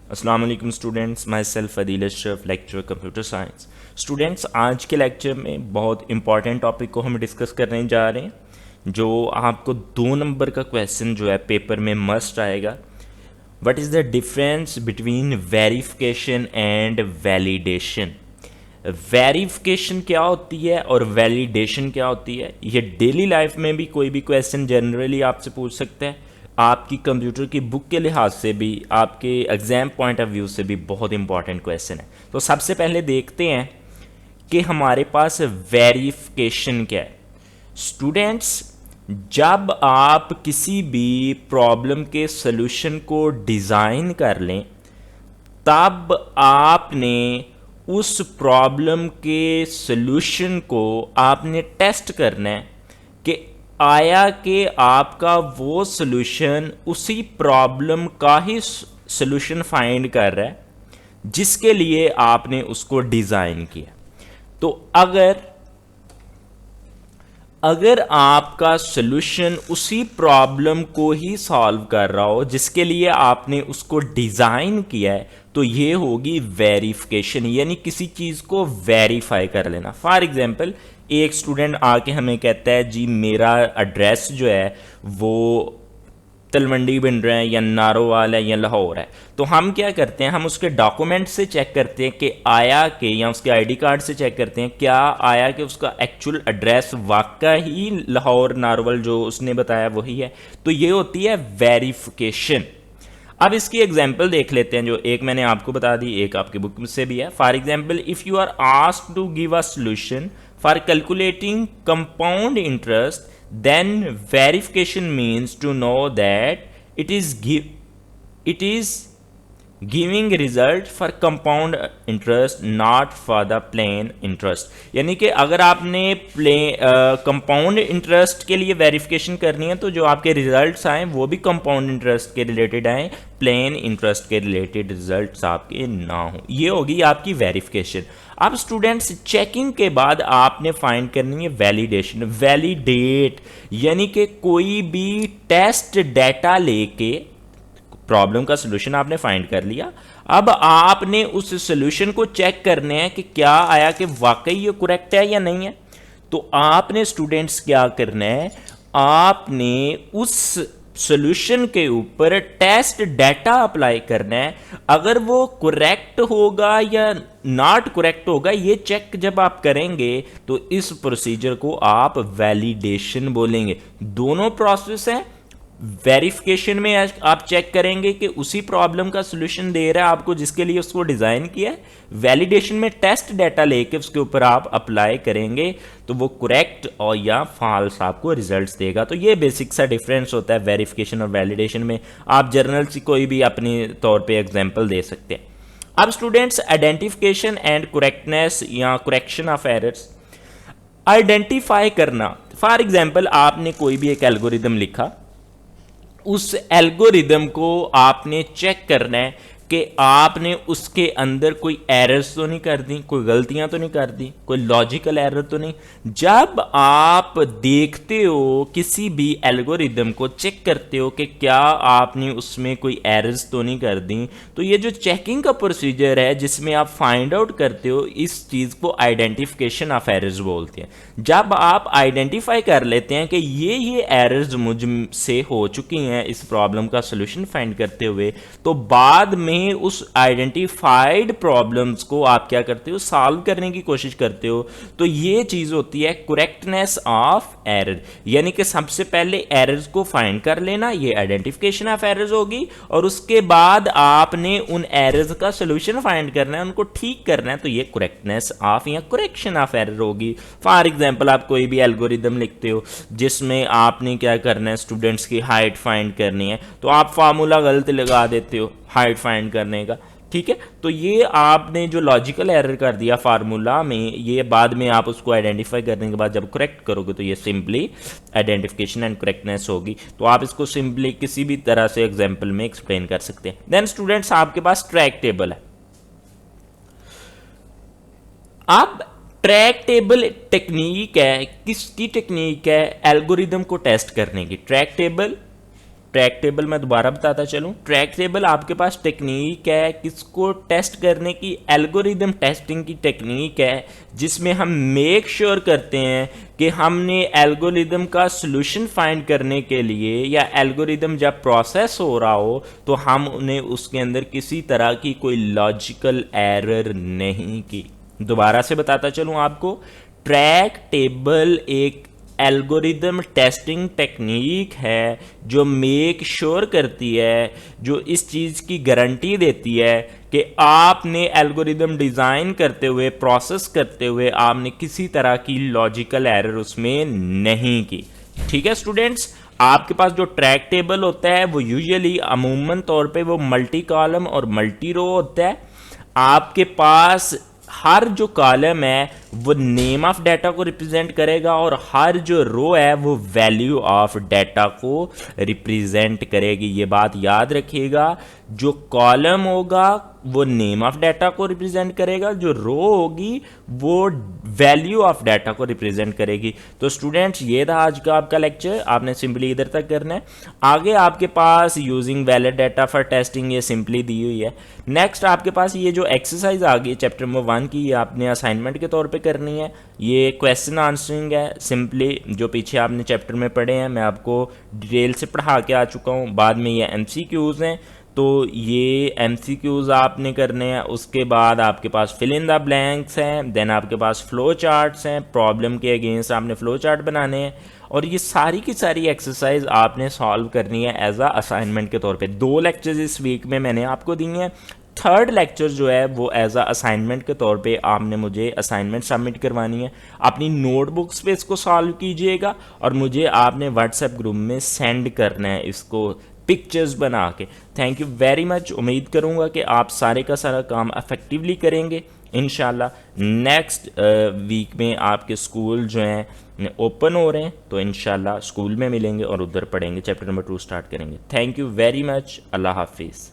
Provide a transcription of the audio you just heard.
अस्सलाम वालेकुम students, my self Adeel Ashraf, lecture computer science. Students, आज के लेक्चर में बहुत इंपॉर्टेंट टॉपिक को हम डिस्कस करने जा रहे हैं, जो आपको 2 नंबर का क्वेश्चन जो है पेपर में मस्ट आएगा। What is the difference between verification and validation. Verification क्या होती है और वैलिडेशन क्या होती है, ये डेली लाइफ में भी कोई भी क्वेश्चन जनरली आपसे पूछ सकता है। आपकी कंप्यूटर की बुक के लिहाज से भी, आपके एग्ज़ाम पॉइंट ऑफ व्यू से भी बहुत इंपॉर्टेंट क्वेश्चन है। तो सबसे पहले देखते हैं कि हमारे पास वेरिफिकेशन क्या है। स्टूडेंट्स, जब आप किसी भी प्रॉब्लम के सॉल्यूशन को डिज़ाइन कर लें, तब आपने उस प्रॉब्लम के सॉल्यूशन को आपने टेस्ट करना है कि आया कि आपका वो सॉल्यूशन उसी प्रॉब्लम का ही सॉल्यूशन फाइंड कर रहा है जिसके लिए आपने उसको डिज़ाइन किया। तो अगर आपका सॉल्यूशन उसी प्रॉब्लम को ही सॉल्व कर रहा हो जिसके लिए आपने उसको डिज़ाइन किया है, तो ये होगी वेरिफिकेशन, यानी किसी चीज़ को वेरीफाई कर लेना। फॉर एग्जांपल, एक स्टूडेंट आके हमें कहता है जी मेरा एड्रेस जो है वो तलवंडी बन रहा है या नारोवाल है या लाहौर है। तो हम क्या करते हैं, हम उसके डॉक्यूमेंट से चेक करते हैं कि आया के, या उसके आईडी कार्ड से चेक करते हैं क्या आया कि उसका एक्चुअल एड्रेस वाकई लाहौर नारोवाल जो उसने बताया वही है। तो ये होती है वेरिफिकेशन। अब इसकी एग्जाम्पल देख लेते हैं, जो एक मैंने आपको बता दी, एक आपकी बुक से भी है। For example, if you are asked to give a solution for calculating compound interest, then verification means to know that it is giving result for compound interest, not for the plain interest। यानी कि अगर आपने compound interest के लिए verification करनी है तो जो आपके रिजल्ट्स आए वो भी कंपाउंड इंटरेस्ट के रिलेटेड आए, प्लेन इंटरेस्ट के रिलेटेड रिजल्ट्स आपके ना हो। ये होगी आपकी वेरिफिकेशन। अब स्टूडेंट्स, चेकिंग के बाद आपने फाइंड करनी है वैलिडेशन। वैलिडेट यानी कि कोई भी टेस्ट डाटा लेके प्रॉब्लम का सलूशन आपने फाइंड कर लिया, अब आपने उस सलूशन को चेक करने हैं कि क्या आया कि वाकई ये करेक्ट है या नहीं है। तो आपने स्टूडेंट्स क्या करना है, आपने उस सॉल्यूशन के ऊपर टेस्ट डाटा अप्लाई करना है। अगर वो करेक्ट होगा या नॉट करेक्ट होगा, ये चेक जब आप करेंगे तो इस प्रोसीजर को आप वैलिडेशन बोलेंगे। दोनों प्रोसेस हैं। वेरिफिकेशन में आप चेक करेंगे कि उसी प्रॉब्लम का सॉल्यूशन दे रहा है आपको जिसके लिए उसको डिज़ाइन किया है। वैलिडेशन में टेस्ट डाटा लेके उसके ऊपर आप अप्लाई करेंगे तो वो करेक्ट और या फॉल्स आपको रिजल्ट्स देगा। तो ये बेसिक सा डिफरेंस होता है वेरिफिकेशन और वैलिडेशन में। आप जर्नल से कोई भी अपने तौर पे एग्जांपल दे सकते हैं। अब स्टूडेंट्स, आइडेंटिफिकेशन एंड करेक्टनेस या करेक्शन ऑफ एरर्स। आइडेंटिफाई करना, फॉर एग्जांपल आपने कोई भी एक एल्गोरिदम लिखा, उस एल्गोरिदम को आपने चेक करना है कि आपने उसके अंदर कोई एरर्स तो नहीं कर दी, कोई गलतियां तो नहीं कर दी, कोई लॉजिकल एरर तो नहीं। जब आप देखते हो किसी भी एल्गोरिदम को चेक करते हो कि क्या आपने उसमें कोई एरर्स तो नहीं कर दी, तो ये जो चेकिंग का प्रोसीजर है जिसमें आप फाइंड आउट करते हो, इस चीज़ को आइडेंटिफिकेशन ऑफ एरर्स बोलते हैं। जब आप आइडेंटिफाई कर लेते हैं कि ये एरर्स मुझ से हो चुकी हैं इस प्रॉब्लम का सोल्यूशन फाइंड करते हुए, तो बाद में उस आइडेंटिफाइड प्रॉब्लम्स को आप क्या करते हो, सॉल्व करने की कोशिश करते हो। तो ये चीज होती है करेक्टनेस ऑफ एरर। यानी कि सबसे पहले एरर्स को फाइंड कर लेना, ये आइडेंटिफिकेशन ऑफ एरर्स होगी, और उसके बाद आपने उन एरर्स का सोल्यूशन फाइंड करना है, उनको ठीक करना है, तो ये करेक्टनेस ऑफ या करेक्शन ऑफ एरर होगी। फॉर एग्जांपल, आप कोई भी एल्गोरिदम लिखते हो जिसमें आपने क्या करना है, स्टूडेंट्स की हाइट फाइंड करनी है, तो आप फार्मूला गलत लगा देते हो हाइट फाइंड करने का, ठीक है। तो ये आपने जो लॉजिकल एरर कर दिया फार्मूला में, ये बाद में आप उसको आइडेंटिफाई करने के बाद जब करेक्ट करोगे तो ये सिंपली आइडेंटिफिकेशन एंड करेक्टनेस होगी। तो आप इसको सिंपली किसी भी तरह से एग्जांपल में एक्सप्लेन कर सकते हैं। देन स्टूडेंट्स, आपके पास ट्रैक टेबल है। अब ट्रैक टेबल टेक्निक है, किसकी टेक्निक है, एल्गोरिदम को टेस्ट करने की। ट्रैक टेबल मैं दोबारा बताता चलूँ। ट्रैक टेबल आपके पास टेक्निक है किसको टेस्ट करने की, एल्गोरिदम टेस्टिंग की टेक्निक है, जिसमें हम मेक श्योर करते हैं कि हमने एल्गोरिदम का सॉल्यूशन फाइंड करने के लिए या एल्गोरिदम जब प्रोसेस हो रहा हो तो हम उन्हें उसके अंदर किसी तरह की कोई लॉजिकल एरर नहीं की। दोबारा से बताता चलूँ आपको, ट्रैक टेबल एक एल्गोरिदम टेस्टिंग टेक्निक है जो मेक श्योर करती है, जो इस चीज़ की गारंटी देती है कि आपने एल्गोरिदम डिज़ाइन करते हुए, प्रोसेस करते हुए आपने किसी तरह की लॉजिकल एरर उसमें नहीं की। ठीक है स्टूडेंट्स, आपके पास जो ट्रैक टेबल होता है वो यूजुअली अमूमन तौर पे वो मल्टी कॉलम और मल्टी रो होता है। आपके पास हर जो कॉलम है वो नेम ऑफ डाटा को रिप्रेजेंट करेगा और हर जो रो है वो वैल्यू ऑफ डाटा को रिप्रेजेंट करेगी। ये बात याद रखिएगा, जो कॉलम होगा वो नेम ऑफ डाटा को रिप्रेजेंट करेगा, जो रो होगी वो वैल्यू ऑफ डाटा को रिप्रेजेंट करेगी। तो स्टूडेंट्स ये था आज का आपका लेक्चर, आपने सिंपली इधर तक करना है। आगे आपके पास using valid data for testing ये सिंपली दी हुई है। नेक्स्ट आपके पास ये जो एक्सरसाइज आ गई चैप्टर नंबर 1 की, ये आपने असाइनमेंट के तौर पे करनी है। ये क्वेश्चन आंसरिंग है, सिंपली जो पीछे आपने चैप्टर में पढ़े हैं मैं आपको डिटेल से पढ़ा के आ चुका हूँ। बाद में ये MCQs हैं, तो ये MCQs आपने करने हैं। उसके बाद आपके पास फिल इन द ब्लैंक्स हैं, देन आपके पास फ्लो चार्ट्स हैं, प्रॉब्लम के अगेंस्ट आपने फ्लो चार्ट बनाने हैं और ये सारी की सारी एक्सरसाइज आपने सॉल्व करनी है एज अ असाइनमेंट के तौर पे। 2 लेक्चर्स इस वीक में मैंने आपको दिए हैं। थर्ड लेक्चर जो है वो एज अ असाइनमेंट के तौर पे आपने मुझे असाइनमेंट सबमिट करवानी है। अपनी नोटबुक्स पे इसको सॉल्व कीजिएगा और मुझे आपने व्हाट्सएप ग्रुप में सेंड करना है इसको पिक्चर्स बना के। थैंक यू वेरी मच, उम्मीद करूँगा कि आप सारे का सारा काम इफेक्टिवली करेंगे इंशाल्लाह। नेक्स्ट वीक में आपके स्कूल जो हैं ओपन हो रहे हैं, तो इंशाल्लाह स्कूल में मिलेंगे और उधर पढ़ेंगे, चैप्टर नंबर 2 स्टार्ट करेंगे। थैंक यू वेरी मच, अल्लाह हाफिज़।